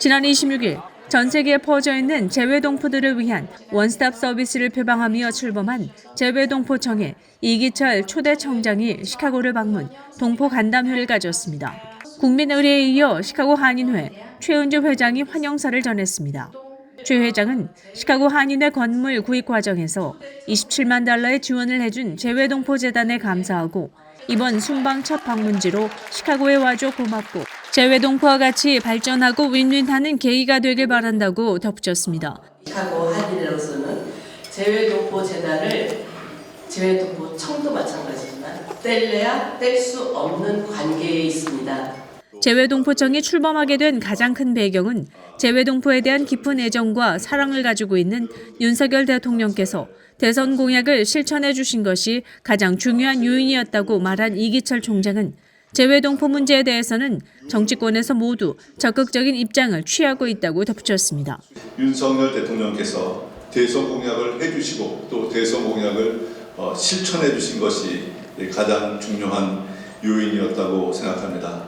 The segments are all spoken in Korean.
지난 26일 전 세계에 퍼져 있는 재외동포들을 위한 원스톱 서비스를 표방하며 출범한 재외동포청의 이기철 초대 청장이 시카고를 방문, 동포 간담회를 가졌습니다. 국민의례에 이어 시카고 한인회 최은주 회장이 환영사를 전했습니다. 최 회장은 시카고 한인회 건물 구입 과정에서 $27만 달러의 지원을 해준 재외동포 재단에 감사하고 이번 순방 첫 방문지로 시카고에 와줘 고맙고 재외동포와 같이 발전하고 윈윈하는 계기가 되길 바란다고 덧붙였습니다. 시카고 한인회로서는 재외동포 재단을 재외동포 청도 마찬가지지만 뗄래야 뗄 수 없는 관계에 있습니다. 재외동포청이 출범하게 된 가장 큰 배경은 재외동포에 대한 깊은 애정과 사랑을 가지고 있는 윤석열 대통령께서 대선 공약을 실천해 주신 것이 가장 중요한 요인이었다고 말한 이기철 총장은 재외동포 문제에 대해서는 정치권에서 모두 적극적인 입장을 취하고 있다고 덧붙였습니다. 윤석열 대통령께서 대선 공약을 해주시고 또 대선 공약을 실천해 주신 것이 가장 중요한 요인이었다고 생각합니다.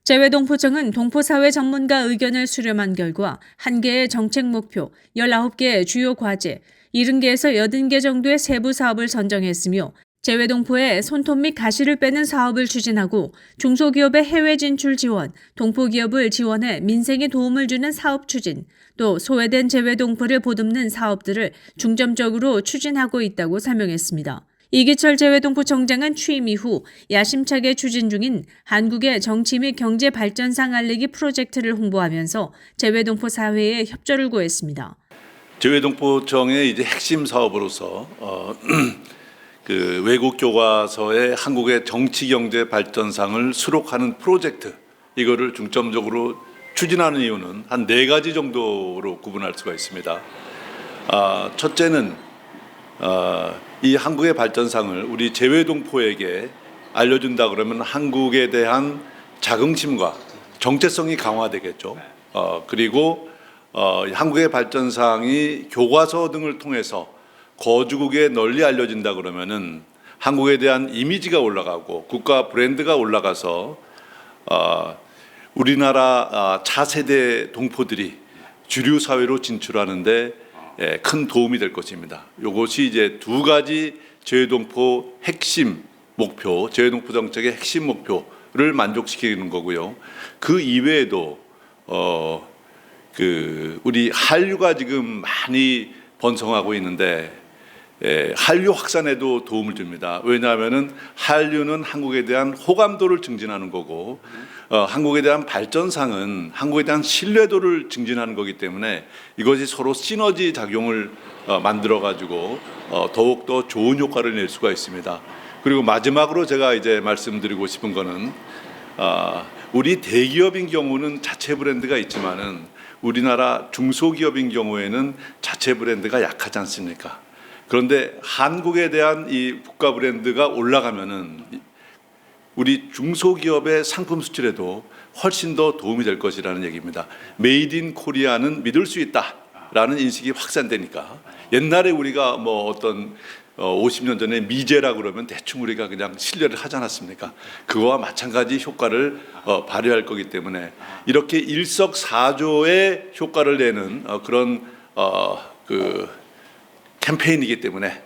재외동포청은 동포사회 전문가 의견을 수렴한 결과 1개의 정책 목표, 19개의 주요 과제, 70개에서 80개 정도의 세부 사업을 선정했으며 재외동포의 손톱 및 가시를 빼는 사업을 추진하고 중소기업의 해외 진출 지원, 동포기업을 지원해 민생에 도움을 주는 사업 추진, 또 소외된 재외동포를 보듬는 사업들을 중점적으로 추진하고 있다고 설명했습니다. 이기철 재외동포청장은 취임 이후 야심차게 추진 중인 한국의 정치 및 경제 발전상 알리기 프로젝트를 홍보하면서 재외동포 사회에 협조를 구했습니다. 재외동포청의 이제 핵심 사업으로서 그 외국 교과서에 한국의 정치 경제 발전상을 수록하는 프로젝트 이거를 중점적으로 추진하는 이유는 한 4가지 정도로 구분할 수가 있습니다. 첫째는 이 한국의 발전상을 우리 재외동포에게 알려준다 그러면 한국에 대한 자긍심과 정체성이 강화되겠죠. 그리고 한국의 발전상이 교과서 등을 통해서 거주국에 널리 알려진다 그러면은 한국에 대한 이미지가 올라가고 국가 브랜드가 올라가서 우리나라 차세대 동포들이 주류 사회로 진출하는데 큰 도움이 될 것입니다. 이것이 이제 2가지 재외동포 핵심 목표, 재외동포 정책의 핵심 목표를 만족시키는 거고요. 그 이외에도 우리 한류가 지금 많이 번성하고 있는데 한류 확산에도 도움을 줍니다. 왜냐하면은 한류는 한국에 대한 호감도를 증진하는 거고 한국에 대한 발전상은 한국에 대한 신뢰도를 증진하는 거기 때문에 이것이 서로 시너지 작용을 만들어 가지고 더욱더 좋은 효과를 낼 수가 있습니다. 그리고 마지막으로 제가 이제 말씀드리고 싶은 거는 우리 대기업인 경우는 자체 브랜드가 있지만은 우리나라 중소기업인 경우에는 자체 브랜드가 약하지 않습니까? 그런데 한국에 대한 이 국가 브랜드가 올라가면은 우리 중소기업의 상품 수출에도 훨씬 더 도움이 될 것이라는 얘기입니다. 메이드 인 코리아는 믿을 수 있다라는 인식이 확산되니까 옛날에 우리가 뭐 어떤 50년 전에 미제라 그러면 대충 우리가 그냥 신뢰를 하지 않았습니까? 그거와 마찬가지 효과를 발휘할 거기 때문에 이렇게 일석사조의 효과를 내는 그런 캠페인이기 때문에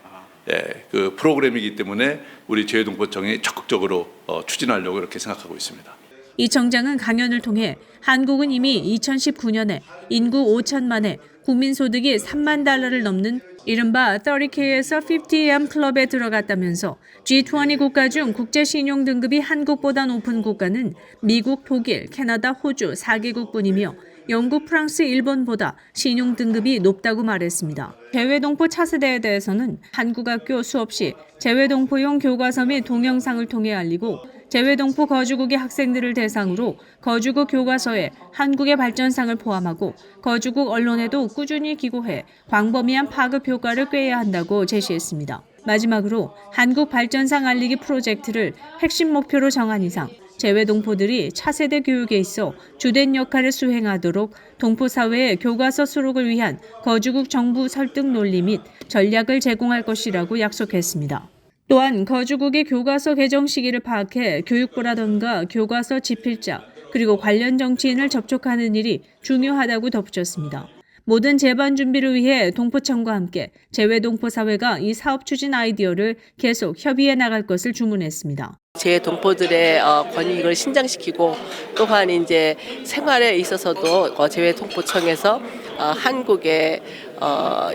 그 프로그램이기 때문에 우리 재외동포청이 적극적으로 추진하려고 이렇게 생각하고 있습니다. 이 청장은 강연을 통해 한국은 이미 2019년에 인구 5천만에 국민소득이 3만 달러를 넘는 이른바 30K에서 50M 클럽에 들어갔다면서 G20 국가 중 국제신용 등급이 한국보다 높은 국가는 미국, 독일, 캐나다, 호주 4개국뿐이며 영국, 프랑스, 일본보다 신용 등급이 높다고 말했습니다. 재외동포 차세대에 대해서는 한국 학교 수업 시 재외동포용 교과서 및 동영상을 통해 알리고 재외동포 거주국의 학생들을 대상으로 거주국 교과서에 한국의 발전상을 포함하고 거주국 언론에도 꾸준히 기고해 광범위한 파급 효과를 꾀해야 한다고 제시했습니다. 마지막으로 한국 발전상 알리기 프로젝트를 핵심 목표로 정한 이상 재외동포들이 차세대 교육에 있어 주된 역할을 수행하도록 동포사회의 교과서 수록을 위한 거주국 정부 설득 논리 및 전략을 제공할 것이라고 약속했습니다. 또한 거주국의 교과서 개정 시기를 파악해 교육부라던가 교과서 집필자, 그리고 관련 정치인을 접촉하는 일이 중요하다고 덧붙였습니다. 모든 재반 준비를 위해 동포청과 함께 재외동포사회가 이 사업 추진 아이디어를 계속 협의해 나갈 것을 주문했습니다. 제 동포들의 권익을 신장시키고 또한 이제 생활에 있어서도 재외동포청에서 한국의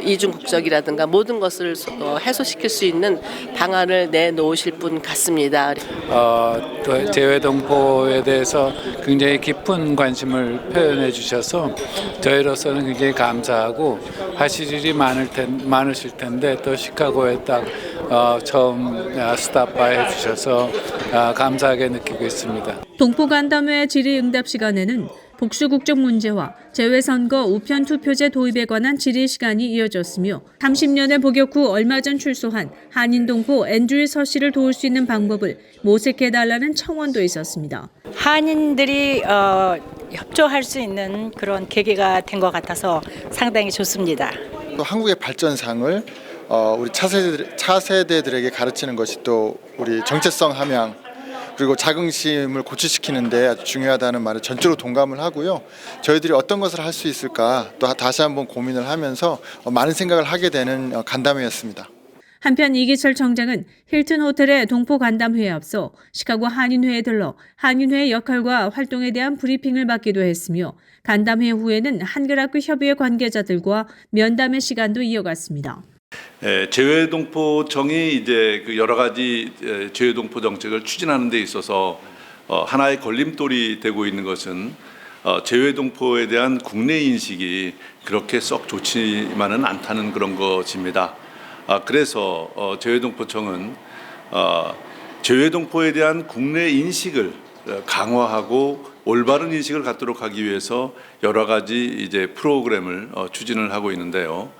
이중 국적이라든가 모든 것을 해소시킬 수 있는 방안을 내놓으실 분 같습니다. 또 재외동포에 대해서 굉장히 깊은 관심을 표현해 주셔서 저희로서는 굉장히 감사하고 하실 일이 많으실 텐데 또 시카고에 딱 처음 스탑바해 주셔서 감사하게 느끼고 있습니다. 동포간담회 질의응답 시간에는 복수국적 문제와 재외선거 우편 투표제 도입에 관한 질의 시간이 이어졌으며 30년의 복역 후 얼마 전 출소한 한인 동포 앤드류 서 씨를 도울 수 있는 방법을 모색해달라는 청원도 있었습니다. 한인들이 협조할 수 있는 그런 계기가 된 것 같아서 상당히 좋습니다. 또 한국의 발전상을 우리 차세대들에게 가르치는 것이 또 우리 정체성 함양 그리고 자긍심을 고취시키는 데 아주 중요하다는 말에 전적으로 동감을 하고요. 저희들이 어떤 것을 할 수 있을까 또 다시 한번 고민을 하면서 많은 생각을 하게 되는 간담회였습니다. 한편 이기철 청장은 힐튼 호텔의 동포 간담회에 앞서 시카고 한인회에 들러 한인회의 역할과 활동에 대한 브리핑을 받기도 했으며 간담회 후에는 한글학교 협의회 관계자들과 면담의 시간도 이어갔습니다. 재외동포청이 이제 그 여러 가지 재외동포 정책을 추진하는 데 있어서 하나의 걸림돌이 되고 있는 것은 재외동포에 대한 국내 인식이 그렇게 썩 좋지만은 않다는 그런 것입니다. 그래서 재외동포청은 재외동포에 대한 국내 인식을 강화하고 올바른 인식을 갖도록 하기 위해서 여러 가지 이제 프로그램을 추진을 하고 있는데요.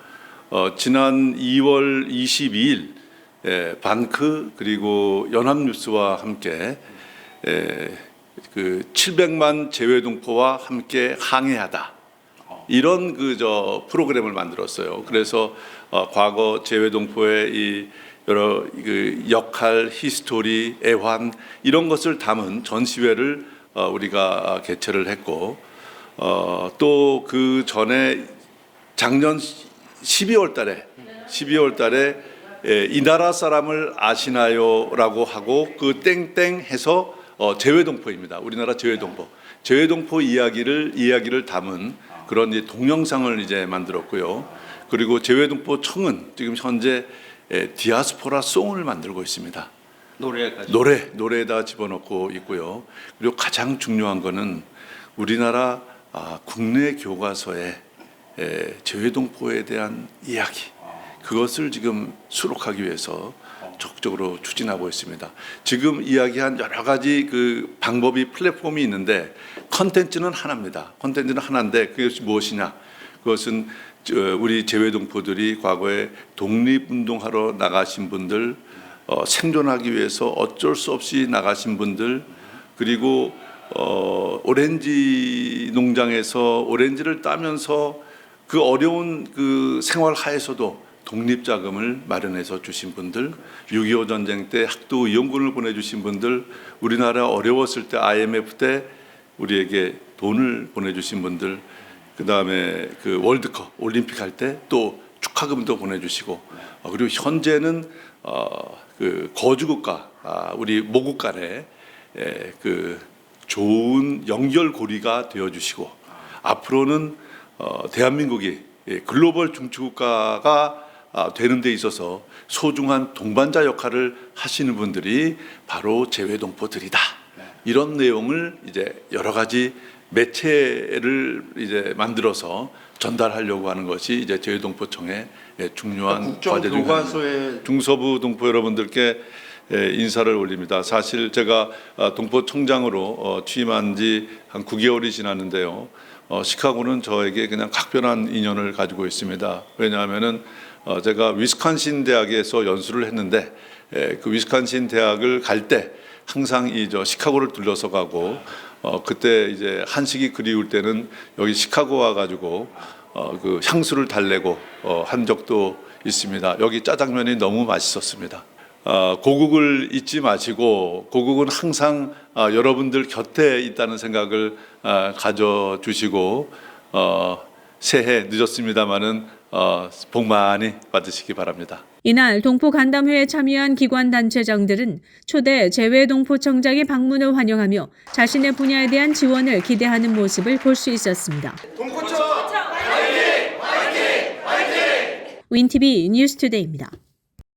지난 2월 22일 반크 그리고 연합뉴스와 함께 그 700만 재외동포와 함께 항해하다 이런 프로그램을 만들었어요. 그래서 과거 재외동포의 이 여러 그 역할, 히스토리, 애환 이런 것을 담은 전시회를 우리가 개최를 했고 또 그 전에 작년 12월 달에 이 나라 사람을 아시나요라고 하고 그 땡땡 해서 재외동포입니다. 우리나라 재외동포 이야기를 담은 그런 이제 동영상을 이제 만들었고요. 그리고 재외동포청은 지금 현재 디아스포라 송을 만들고 있습니다. 노래에다 집어넣고 있고요. 그리고 가장 중요한 거는 우리나라 국내 교과서에 재외동포에 대한 이야기 그것을 지금 수록하기 위해서 적극적으로 추진하고 있습니다. 지금 이야기한 여러 가지 그 방법이 플랫폼이 있는데 컨텐츠는 하나입니다. 컨텐츠는 하나인데 그것이 무엇이냐? 그것은 우리 재외동포들이 과거에 독립운동하러 나가신 분들, 생존하기 위해서 어쩔 수 없이 나가신 분들, 그리고 오렌지 농장에서 오렌지를 따면서 그 어려운 그 생활 하에서도 독립자금을 마련해서 주신 분들, 6.25 전쟁 때 학도의용군을 보내주신 분들, 우리나라 어려웠을 때 IMF 때 우리에게 돈을 보내주신 분들, 그 다음에 그 월드컵 올림픽 할 때 또 축하금도 보내주시고, 그리고 현재는 그 거주국가 우리 모국 간에 그 좋은 연결고리가 되어주시고, 앞으로는 대한민국이 글로벌 중추국가가 되는 데 있어서 소중한 동반자 역할을 하시는 분들이 바로 재외동포들이다. 이런 내용을 이제 여러 가지 매체를 이제 만들어서 전달하려고 하는 것이 이제 재외동포청의 중요한 과제 중 하나입니다. 중서부 동포 여러분들께 인사를 올립니다. 사실 제가 동포청장으로 취임한 지 한 9개월이 지났는데요. 시카고는 저에게 그냥 각별한 인연을 가지고 있습니다. 왜냐하면은 제가 위스콘신 대학에서 연수를 했는데 그 위스콘신 대학을 갈 때 항상 시카고를 들러서 가고 그때 이제 한식이 그리울 때는 여기 시카고 와가지고 그 향수를 달래고 한 적도 있습니다. 여기 짜장면이 너무 맛있었습니다. 고국을 잊지 마시고 고국은 항상 여러분들 곁에 있다는 생각을 가져주시고 새해 늦었습니다마는 복 많이 받으시기 바랍니다. 이날 동포간담회에 참여한 기관 단체장들은 초대 재외동포청장의 방문을 환영하며 자신의 분야에 대한 지원을 기대하는 모습을 볼 수 있었습니다. 윈TV 뉴스투데이입니다.